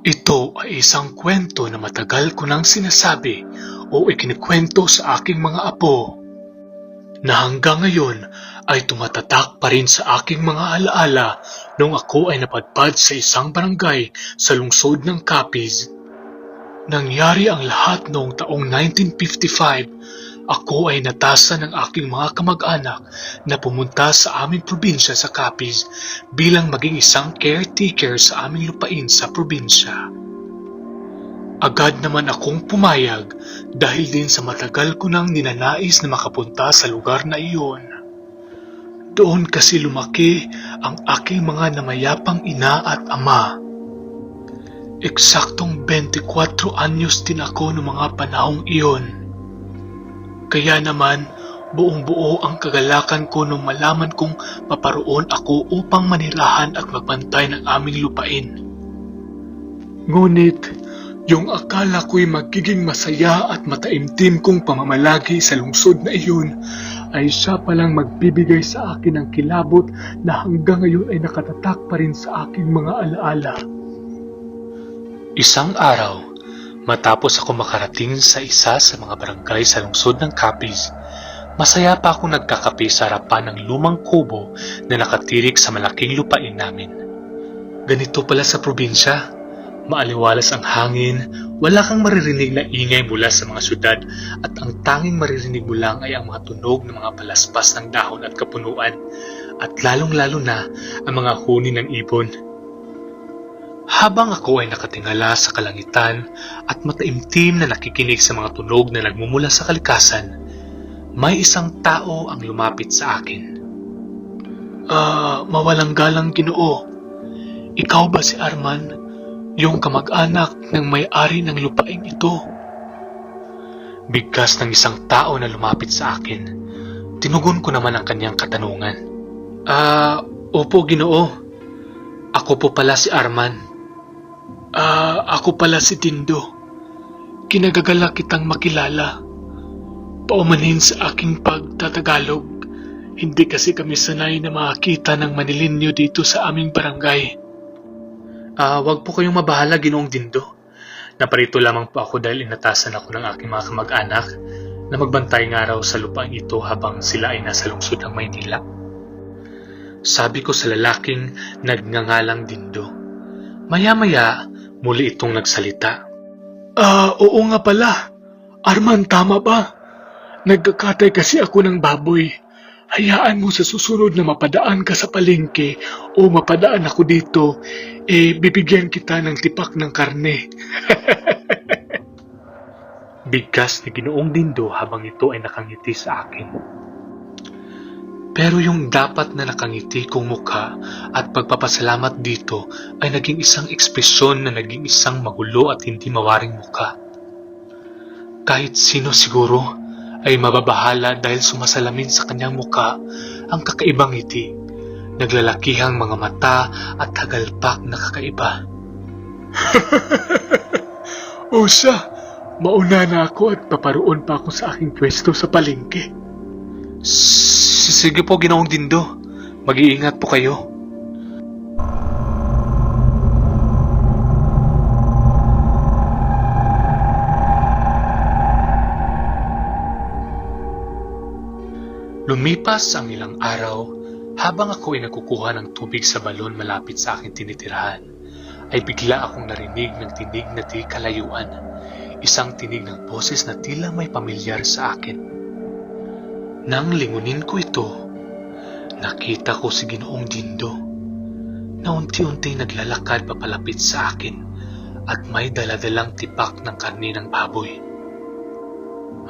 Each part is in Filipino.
Ito ay isang kwento na matagal ko nang sinasabi o ikinikwento sa aking mga apo, na hanggang ngayon ay tumatatak pa rin sa aking mga alaala nung ako ay napadpad sa isang barangay sa lungsod ng Capiz. Nangyari ang lahat noong taong 1955. Ako ay natasan ng aking mga kamag-anak na pumunta sa aming probinsya sa Capiz bilang maging isang caretaker sa aming lupain sa probinsya. Agad naman akong pumayag dahil din sa matagal ko nang ninanais na makapunta sa lugar na iyon. Doon kasi lumaki ang aking mga namayapang ina at ama. Eksaktong 24 anyos din ako noong mga panahong iyon. Kaya naman, buong-buo ang kagalakan ko nung malaman kong paparoon ako upang manirahan at magbantay ng aming lupain. Ngunit, yung akala ko'y magiging masaya at mataimtim kong pamamalagi sa lungsod na iyon, ay siya palang magbibigay sa akin ng kilabot na hanggang ngayon ay nakatatak pa rin sa aking mga alaala. Isang araw, matapos ako makarating sa isa sa mga barangay sa lungsod ng Capiz, masaya pa akong nagkakape sa harapan ng lumang kubo na nakatirik sa malaking lupain namin. Ganito pala sa probinsya, maaliwalas ang hangin, wala kang maririnig na ingay mula sa mga syudad at ang tanging maririnig mo lang ay ang mga tunog ng mga palaspas ng dahon at kapunuan at lalong-lalo na ang mga huni ng ibon. Habang ako ay nakatingala sa kalangitan at mataimtim na nakikinig sa mga tunog na nagmumula sa kalikasan, may isang tao ang lumapit sa akin. Mawalang galang Ginoo. Ikaw ba si Arman, yung kamag-anak ng may-ari ng lupain ito? Bigkas ng isang tao na lumapit sa akin. Tinugon ko naman ang kanyang katanungan. Opo Ginoo. Ako po pala si Arman. Ako pala si Dindo. Kinagagala kitang makilala. Paumanhin sa aking pagtatagalog. Hindi kasi kami sanay na makakita ng Manilinyo dito sa aming barangay. Wag po kayong mabahala, Ginoong Dindo. Naparito lamang po ako dahil inatasan ako ng aking mga kamag-anak na magbantay nga raw sa lupain ito habang sila ay nasa lungsod ng Maynila. Sabi ko sa lalaking nagngangalang Dindo. Maya-maya, muli itong nagsalita. Oo nga pala. Arman, tama ba? Nagkakatay kasi ako ng baboy. Hayaan mo sa susunod na mapadaan ka sa palengke o mapadaan ako dito, bibigyan kita ng tipak ng karne. Bigkas ni Ginoong Dindo habang ito ay nakangiti sa akin. Pero yung dapat na nakangiti kong mukha at pagpapasalamat dito ay naging isang ekspresyon na naging isang magulo at hindi mawaring mukha. Kahit sino siguro ay mababahala dahil sumasalamin sa kanyang mukha ang kakaibang ngiti, naglalakihang mga mata at hagalpak na kakaiba. O siya, mauna na ako at paparoon pa ako sa aking pwesto sa palengke. Sige po, Ginoong Dindo. Mag-iingat po kayo. Lumipas ang ilang araw, habang ako ay nagkukuha ng tubig sa balon malapit sa aking tinitirahan, ay bigla akong narinig ng tinig na di kalayuan, isang tinig ng boses na tila may pamilyar sa akin. Nang lingunin ko ito, nakita ko si Ginoong Dindo na unti-unting naglalakad papalapit sa akin at may daladalang tipak ng karne ng baboy.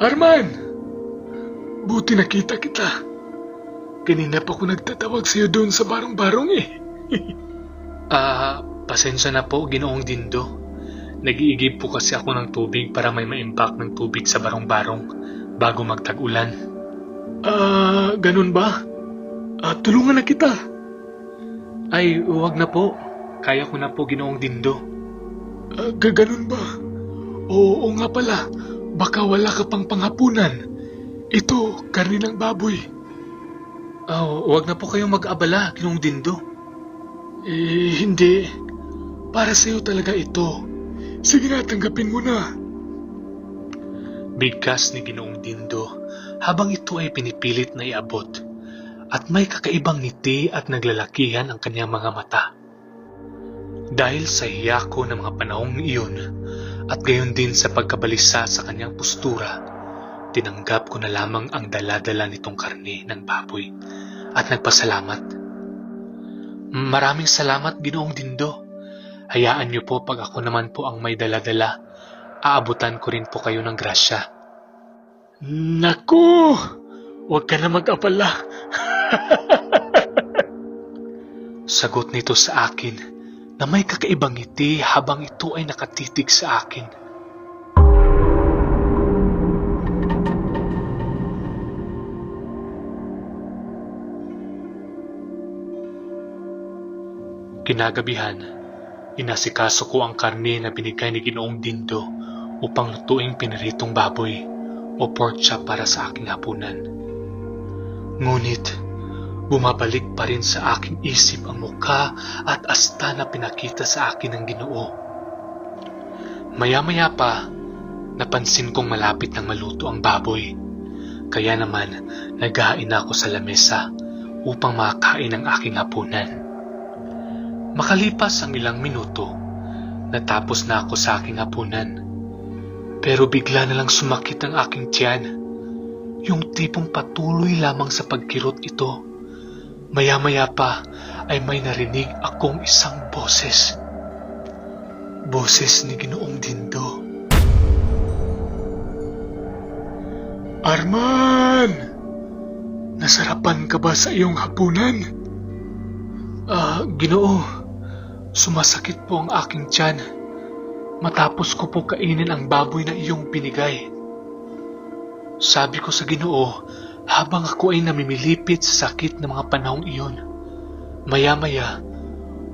Arman! Buti nakita kita. Kanina pa ako nagtatawag sa'yo doon sa barong-barong Pasensya na po, Ginoong Dindo. Nag-iigib po kasi ako ng tubig para may maimbak ng tubig sa barong-barong bago magtag-ulan. Ganun ba? Tulungan na kita. Ay, huwag na po. Kaya ko na po, Ginoong Dindo. Ganun ba? Oo nga pala. Baka wala ka pang panghapunan. Ito, karne ng baboy. Huwag na po kayong mag-abala, Ginoong Dindo. Hindi. Para sa'yo talaga ito. Sige na, tanggapin mo na. Bigkas ni Ginoong Dindo habang ito ay pinipilit na iabot, at may kakaibang ngiti at naglalakihan ang kanyang mga mata. Dahil sa hiya ko ng mga panahong iyon at gayon din sa pagkabalisa sa kanyang postura, tinanggap ko na lamang ang dala-dala nitong karne ng baboy at nagpasalamat. Maraming salamat, Ginoong Dindo. Hayaan niyo po pag ako naman po ang may dala-dala, aabutan ko rin po kayo ng grasya. Naku! Huwag ka na mag-apala. Sagot nito sa akin na may kakaibang ngiti habang ito ay nakatitig sa akin. Kinagabihan, inasikaso ko ang karne na binigay ni Ginoong Dindo upang lutuing piniritong baboy o pork chop para sa aking hapunan. Ngunit, bumabalik pa rin sa aking isip ang mukha at asta na pinakita sa akin ng Ginoo. Maya-maya pa, napansin kong malapit nang maluto ang baboy. Kaya naman, naghahain ako sa lamesa upang makakain ang aking hapunan. Makalipas ang ilang minuto, natapos na ako sa aking hapunan. Pero bigla na lang sumakit ang aking tiyan. Yung tipong patuloy lamang sa pagkirot ito. Maya-maya pa ay may narinig akong isang boses. Boses ni Ginoong Dindo. Arman! Nasarapan ka ba sa iyong hapunan? Ginoo, sumasakit po ang aking tiyan. Matapos ko po kainin ang baboy na iyong binigay. Sabi ko sa Ginoo habang ako ay namimilipit sa sakit ng mga panahong iyon. Maya-maya,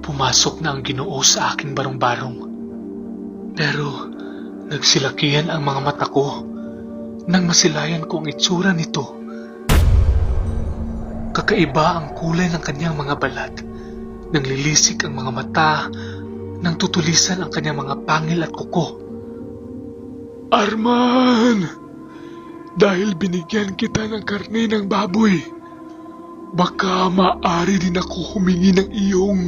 pumasok na ang Ginoo sa aking barong-barong. Pero nagsilakihan ang mga mata ko nang masilayan ko ang itsura nito. Kakaiba ang kulay ng kanyang mga balat. Nanglilisik ang mga mata, nang tutulisan ang kanyang mga pangil at kuko. Arman! Dahil binigyan kita ng karne ng baboy, baka maaari din ako humingi ng iyong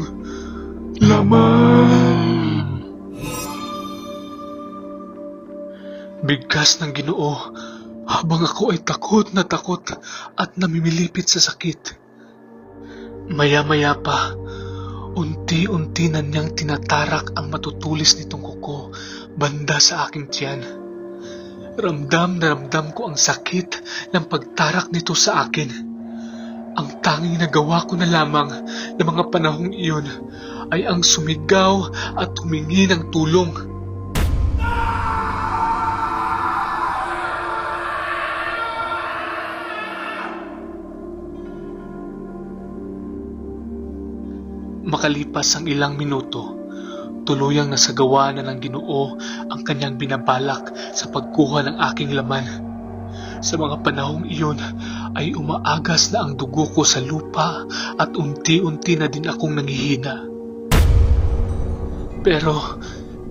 laman. Bigkas ng Ginoo habang ako ay takot na takot at namimilipit sa sakit. Maya-maya pa, unti-unti na niyang tinatarak ang matutulis nitong kuko banda sa aking tiyan. Ramdam na ramdam ko ang sakit ng pagtarak nito sa akin. Ang tanging nagawa ko na lamang ng mga panahong iyon ay ang sumigaw at humingi ng tulong. Makalipas ang ilang minuto, tuluyang nasagawa na ng Ginoo ang kanyang binabalak sa pagkuha ng aking laman. Sa mga panahong iyon ay umaagas na ang dugo ko sa lupa at unti-unti na din akong nangihina. Pero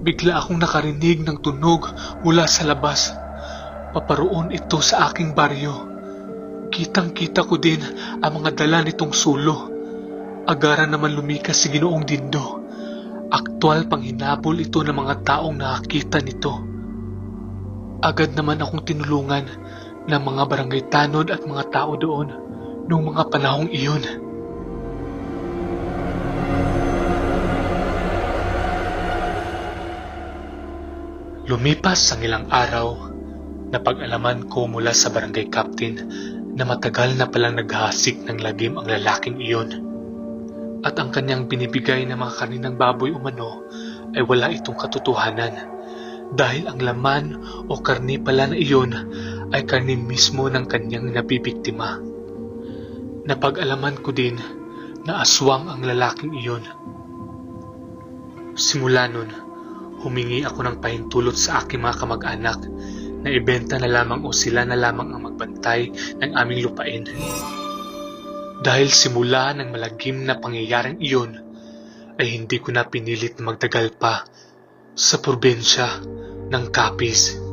bigla akong nakarinig ng tunog mula sa labas. Paparoon ito sa aking baryo. Kitang-kita ko din ang mga dala nitong sulo. Agaran naman lumikas si Ginoong Dindo. Aktwal pang hinabol ito ng mga taong nakakita nito. Agad naman akong tinulungan ng mga barangay tanod at mga tao doon noong mga panahong iyon. Lumipas ang ilang araw, napag-alaman ko mula sa barangay captain na matagal na palang naghahasik ng lagim ang lalaking iyon. At ang kanyang binibigay na mga kaninang baboy umano ay wala itong katotohanan dahil ang laman o karni pala na iyon ay karni mismo ng kanyang nabibiktima. Napag-alaman ko din na aswang ang lalaking iyon. Simula nun, humingi ako ng pahintulot sa aking mga kamag-anak na ibenta na lamang o sila na lamang ang magbantay ng aming lupain. Dahil simula ng malagim na pangyayaring iyon, ay hindi ko na pinilit na magtagal pa sa probinsya ng Capiz.